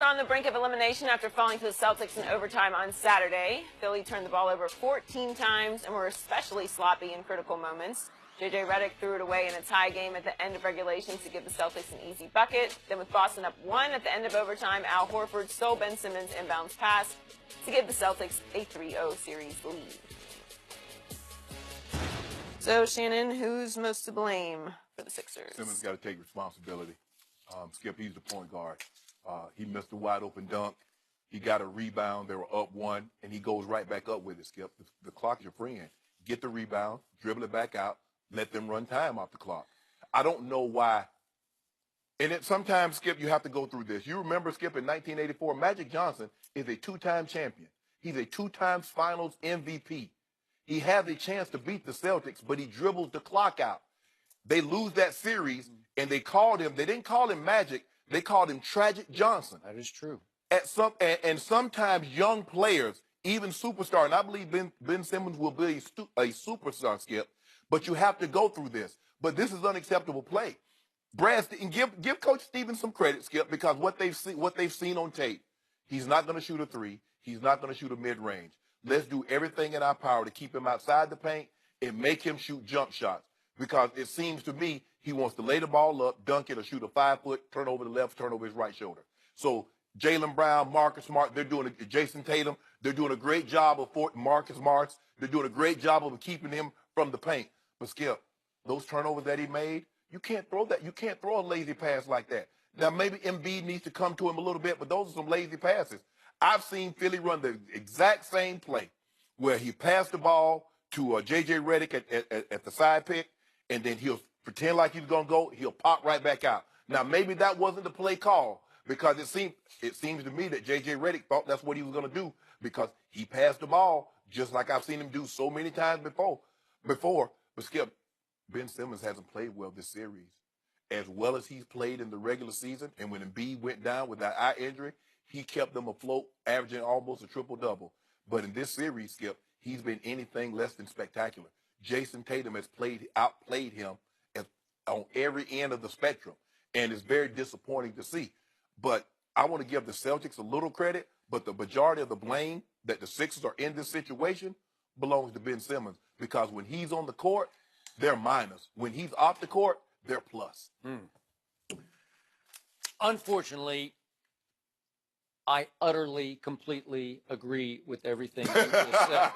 on the brink of elimination after falling to the Celtics in overtime on Saturday. Philly turned the ball over 14 times and were especially sloppy in critical moments. J.J. Redick threw it away in a tie game at the end of regulation to give the Celtics an easy bucket. Then with Boston up 1 at the end of overtime, Al Horford stole Ben Simmons' inbounds pass to give the Celtics a 3-0 series lead. So, Shannon, who's most to blame for the Sixers? Simmons got to take responsibility. Skip, he's the point guard. He missed a wide-open dunk. He got a rebound. They were up 1, and he goes right back up with it, Skip. The clock is your friend. Get the rebound, dribble it back out, let them run time off the clock. I don't know why. And sometimes, Skip, you have to go through this. You remember, Skip, in 1984, Magic Johnson is a 2-time champion. He's a 2-time finals MVP. He had a chance to beat the Celtics, but he dribbles the clock out. They lose that series, and they didn't call him Magic, they called him Tragic Johnson. That is true. And sometimes young players, even superstars, and I believe Ben Simmons will be a superstar, Skip, but you have to go through this. But this is unacceptable play. And give Coach Stevens some credit, Skip, because what they've seen on tape, he's not going to shoot a 3. He's not going to shoot a mid-range. Let's do everything in our power to keep him outside the paint and make him shoot jump shots. Because it seems to me he wants to lay the ball up, dunk it, or shoot a 5-foot, turn over the left, turn over his right shoulder. So Jaylen Brown, Marcus Smart, Jason Tatum, they're doing a great job of Marcus Smart. They're doing a great job of keeping him from the paint. But Skip, those turnovers that he made, you can't throw that. You can't throw a lazy pass like that. Now maybe Embiid needs to come to him a little bit, but those are some lazy passes. I've seen Philly run the exact same play where he passed the ball to J.J. Redick at the side pick, and then he'll pretend like he's going to go. He'll pop right back out. Now, maybe that wasn't the play call because it seems to me that J.J. Redick thought that's what he was going to do because he passed the ball just like I've seen him do so many times before. But, Skip, Ben Simmons hasn't played well this series. As well as he's played in the regular season, and when Embiid went down with that eye injury, he kept them afloat, averaging almost a triple-double. But in this series, Skip, he's been anything less than spectacular. Jason Tatum has outplayed him on every end of the spectrum, and it's very disappointing to see. But I want to give the Celtics a little credit, but the majority of the blame that the Sixers are in this situation belongs to Ben Simmons because when he's on the court, they're minus. When he's off the court, they're plus. Unfortunately, I utterly, completely agree with everything you just said.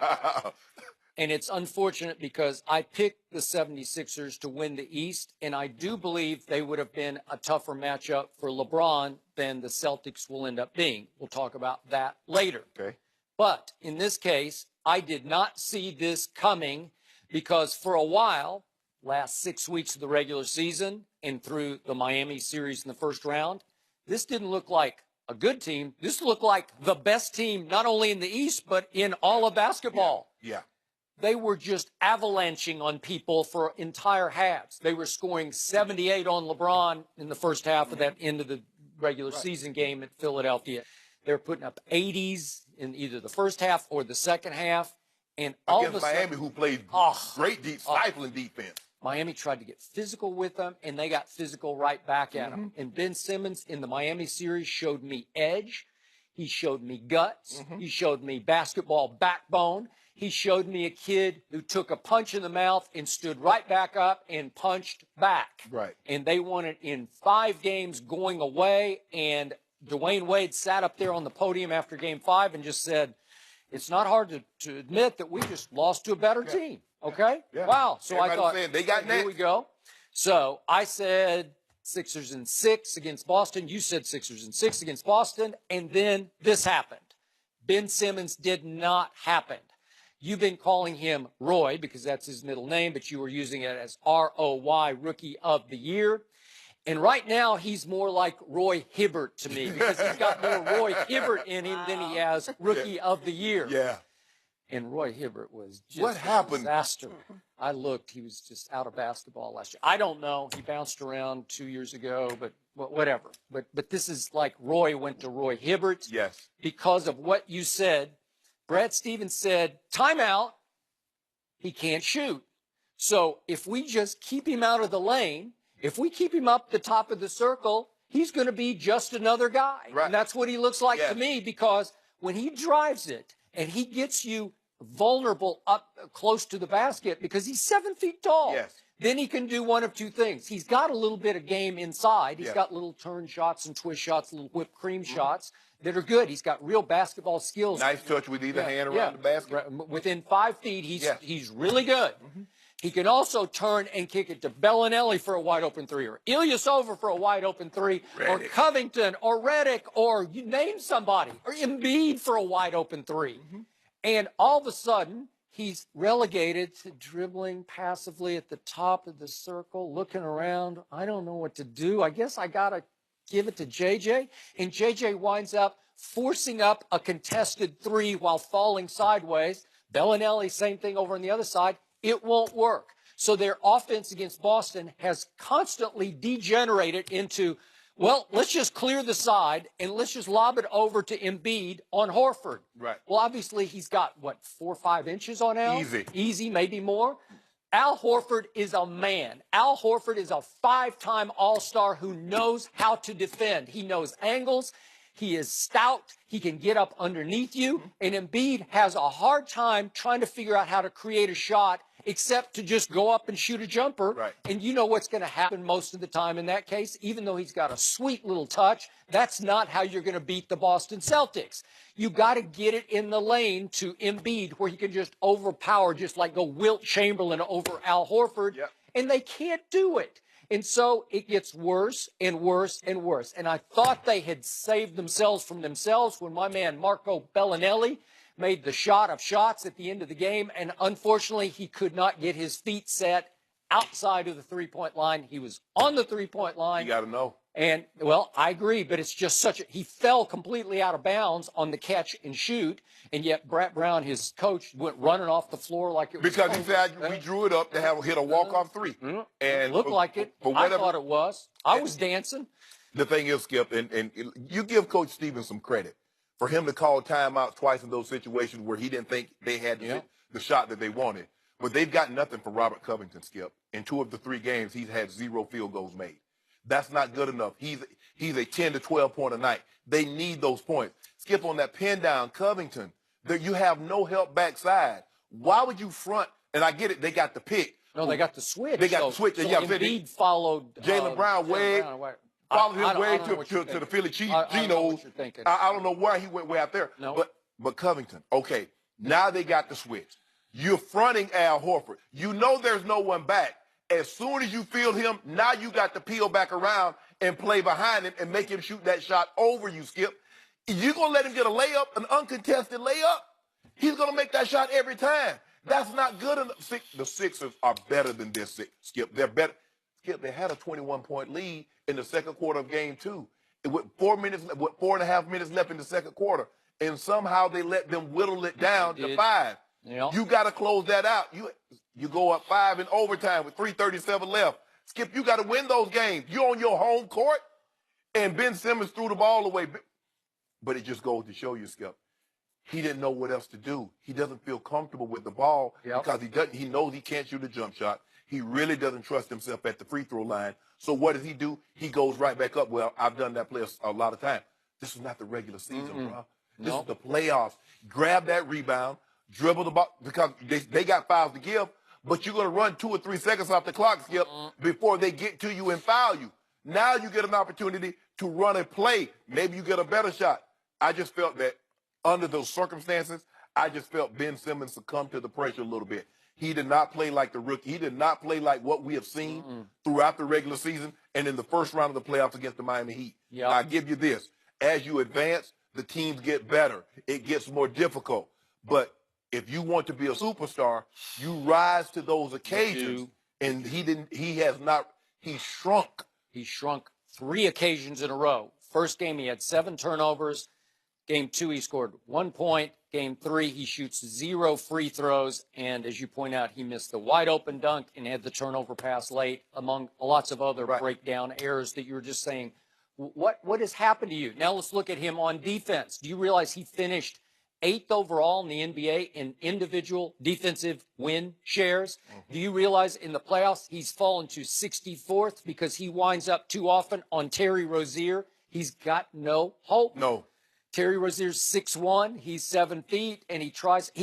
And it's unfortunate because I picked the 76ers to win the East, and I do believe they would have been a tougher matchup for LeBron than the Celtics will end up being. We'll talk about that later. Okay. But in this case, I did not see this coming because for a while, last 6 weeks of the regular season and through the Miami series in the first round, this didn't look like a good team. This looked like the best team, not only in the East, but in all of basketball. Yeah. They were just avalanching on people for entire halves. They were scoring 78 on LeBron in the first half of that end of the regular season game at Philadelphia. They were putting up 80s in either the first half or the second half. And all of a sudden, Miami, who played great stifling defense. Miami tried to get physical with them, and they got physical right back at them. And Ben Simmons in the Miami series showed me edge. He showed me guts. He showed me basketball backbone. He showed me a kid who took a punch in the mouth and stood right back up and punched back. Right. And they won it in 5 games going away. And Dwayne Wade sat up there on the podium after Game 5 and just said, it's not hard to admit that we just lost to a better team. Okay? Yeah. Wow. So Everybody I thought, saying they got here next. we go. So I said Sixers in 6 against Boston. You said Sixers in 6 against Boston. And then this happened. Ben Simmons did not happen. You've been calling him Roy because that's his middle name, but you were using it as R-O-Y, Rookie of the Year. And right now, he's more like Roy Hibbert to me because he's got more Roy Hibbert in him than he has Rookie of the Year. Yeah. And Roy Hibbert was just What happened? a disaster. I looked. He was just out of basketball last year. I don't know. He bounced around 2 years ago, but whatever. But this is like Roy went to Roy Hibbert. Yes. Because of what you said. Brad Stevens said, timeout, he can't shoot. So if we just keep him out of the lane, if we keep him up the top of the circle, he's going to be just another guy. Right. And that's what he looks like Yes. to me, because when he drives it and he gets you vulnerable up close to the basket because he's 7 feet tall. Yes. Then he can do one of two things. He's got a little bit of game inside. He's Yeah. got little turn shots and twist shots, little whipped cream shots that are good. He's got real basketball skills. Nice touch with either hand around the basket. Right. Within 5 feet, Yes. he's really good. He can also turn and kick it to Bellinelli for a wide open three, or Ilyasova for a wide open three, or Redick. Covington, or Redick, or you name somebody, or Embiid for a wide open three. And all of a sudden, he's relegated to dribbling passively at the top of the circle, looking around. I don't know what to do. I guess I got to give it to JJ. And JJ winds up forcing up a contested three while falling sideways. Bellinelli, same thing over on the other side. It won't work. So their offense against Boston has constantly degenerated into, well, let's just clear the side and let's just lob it over to Embiid on Horford. Right. Well, obviously he's got, what, 4 or 5 inches on Al? Easy, maybe more. Al Horford is a man. Al Horford is a 5-time All-Star who knows how to defend. He knows angles. He is stout. He can get up underneath you. And Embiid has a hard time trying to figure out how to create a shot except to just go up and shoot a jumper. Right. And you know what's going to happen most of the time in that case. Even though he's got a sweet little touch, that's not how you're going to beat the Boston Celtics. You got to get it in the lane to Embiid where he can just overpower, just like go Wilt Chamberlain over Al Horford. Yep. And they can't do it. And so it gets worse and worse and worse. And I thought they had saved themselves from themselves when my man Marco Bellinelli made the shot of shots at the end of the game. And unfortunately, he could not get his feet set outside of the three-point line. He was on the three-point line. You got to know. And, well, I agree, but it's just he fell completely out of bounds on the catch and shoot, and yet Brett Brown, his coach, went running off the floor like it was. Because he said we drew it up to hit a walk-off three. And And looked like it. For I whatever, thought it was. I was dancing. the thing is, Skip, and you give Coach Stevens some credit for him to call timeout twice in those situations where he didn't think they had the shot that they wanted. But they've got nothing for Robert Covington, Skip. In 2 of the 3 games, he's had 0 field goals made. That's not good enough. He's a 10 to 12 point a night. They need those points. Skip, on that pin down, Covington, you have no help backside. Why would you front? And I get it, they got the pick. No, they got the switch. They got the switch. So Yeah, Embiid followed Jaylen Brown way, followed his way to the Philly I don't know Chinos. what you're thinking. I don't know where he went way out there. No. But Covington, okay, now they got the switch. You're fronting Al Horford. You know there's no one back. As soon as you feel him, now you got to peel back around and play behind him and make him shoot that shot over you, Skip. You're going to let him get a layup, an uncontested layup? He's going to make that shot every time. That's not good enough. The Sixers are better than this, Skip. They're better. Skip, they had a 21-point lead in the second quarter of game 2. With 4.5 minutes left in the second quarter. And somehow they let them whittle it down to 5. Yeah. You got to close that out. You go up 5 in overtime with 3:37 left. Skip, you got to win those games. You're on your home court, and Ben Simmons threw the ball away. But it just goes to show you, Skip, he didn't know what else to do. He doesn't feel comfortable with the ball because he knows he can't shoot a jump shot. He really doesn't trust himself at the free throw line. So what does he do? He goes right back up. Well, I've done that play a lot of times. This is not the regular season, bro. This is the playoffs. Grab that rebound, dribble the ball, because they got fouls to give, but you're going to run 2 or 3 seconds off the clock, Skip, before they get to you and foul you. Now you get an opportunity to run a play. Maybe you get a better shot. I just felt that under those circumstances, I just felt Ben Simmons succumb to the pressure a little bit. He did not play like the rookie. He did not play like what we have seen throughout the regular season and in the first round of the playoffs against the Miami Heat. Yep. I give you this. As you advance, the teams get better. It gets more difficult. But if you want to be a superstar, you rise to those occasions. And he shrunk. He shrunk 3 occasions in a row. First game, he had 7 turnovers. Game 2, he scored 1 point. Game 3, he shoots 0 free throws. And as you point out, he missed the wide open dunk and had the turnover pass late, among lots of other breakdown errors that you were just saying. What has happened to you? Now let's look at him on defense. Do you realize he finished 8th overall in the NBA in individual defensive win shares. Do you realize in the playoffs he's fallen to 64th because he winds up too often on Terry Rozier? He's got no hope. No. Terry Rozier's 6'1", he's 7 feet, and he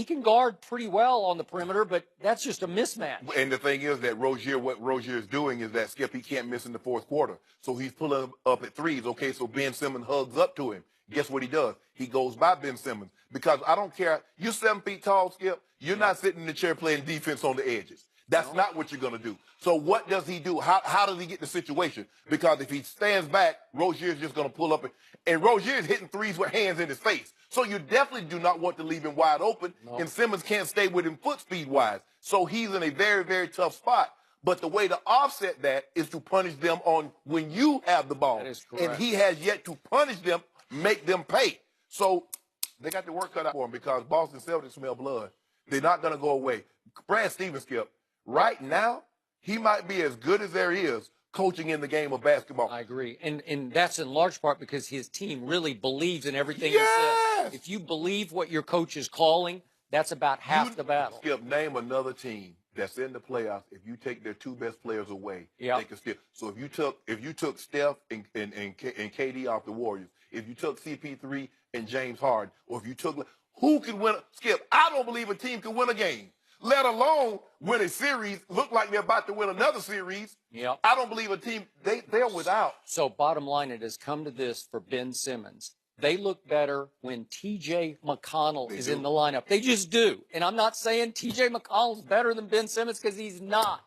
can guard pretty well on the perimeter, but that's just a mismatch. And the thing is that what Rozier is doing is that, Skip, he can't miss in the fourth quarter. So he's pulling up at threes. Okay, so Ben Simmons hugs up to him. Guess what he does? He goes by Ben Simmons. Because I don't care. You're 7 feet tall, Skip. You're not sitting in the chair playing defense on the edges. That's not what you're going to do. So what does he do? How does he get the situation? Because if he stands back, Rozier's just going to pull up. And Rozier's hitting threes with hands in his face. So you definitely do not want to leave him wide open. No. And Simmons can't stay with him foot speed-wise. So he's in a very, very tough spot. But the way to offset that is to punish them on when you have the ball. That is correct. And he has yet to punish them, make them pay. So they got the work cut out for him because Boston Celtics smell blood. They're not going to go away. Brad Stevens, Skip, right now, he might be as good as there is coaching in the game of basketball. I agree. And that's in large part because his team really believes in everything Yes! he says. If you believe what your coach is calling, that's about half the battle. Skip, name another team that's in the playoffs. If you take their two best players away, they can still. So if you took Steph and KD off the Warriors, if you took CP3 and James Harden, or if you took who could win? Skip, I don't believe a team can win a game, let alone win a series. Look like they're about to win another series. Yep. I don't believe a team. They're without. So bottom line, it has come to this for Ben Simmons. They look better when T.J. McConnell is in the lineup. They just do. And I'm not saying T.J. McConnell's better than Ben Simmons because he's not.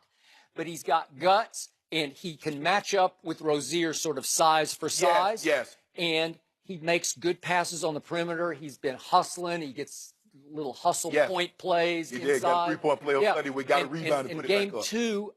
But he's got guts, and he can match up with Rozier sort of size for size. Yes. And he makes good passes on the perimeter. He's been hustling. He gets little hustle point plays he inside. Did. Got a 3-point play on Sunday. We got a rebound and put it back up. In game two,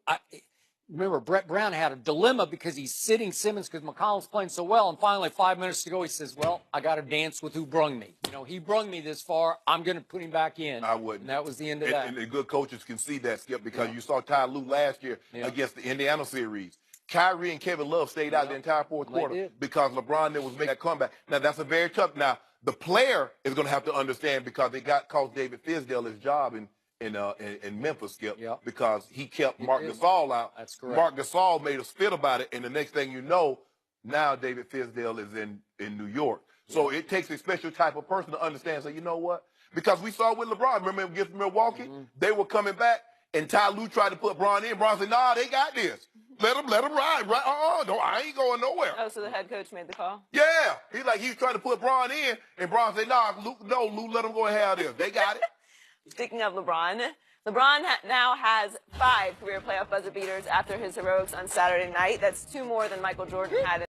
remember, Brett Brown had a dilemma because he's sitting Simmons because McConnell's playing so well. And finally, 5 minutes to go, he says, well, I got to dance with who brung me. You know, he brung me this far. I'm going to put him back in. I wouldn't. And that was the end of that. And the good coaches can see that, Skip, because you saw Ty Lue last year against the Indiana series. Kyrie and Kevin Love stayed out the entire fourth quarter because LeBron then was making that comeback. Now, that's a very tough. Now, the player is going to have to understand because they cost David Fizdale his job in Memphis, Skip, because he kept Mark Gasol out. That's correct. Mark Gasol made us fit about it, and the next thing you know, now David Fizdale is in New York. So it takes a special type of person to understand. So you know what? Because we saw with LeBron, remember against Milwaukee, they were coming back, and Ty Lue tried to put Bron in. Bron said, "Nah, they got this. Let them ride. Right? No, I ain't going nowhere." Oh, so the head coach made the call? Yeah. He was trying to put Bron in, and Bron said, "Nah, Lue, let them go and have this. They got it." Speaking of LeBron, now has 5 career playoff buzzer beaters after his heroics on Saturday night. That's 2 more than Michael Jordan had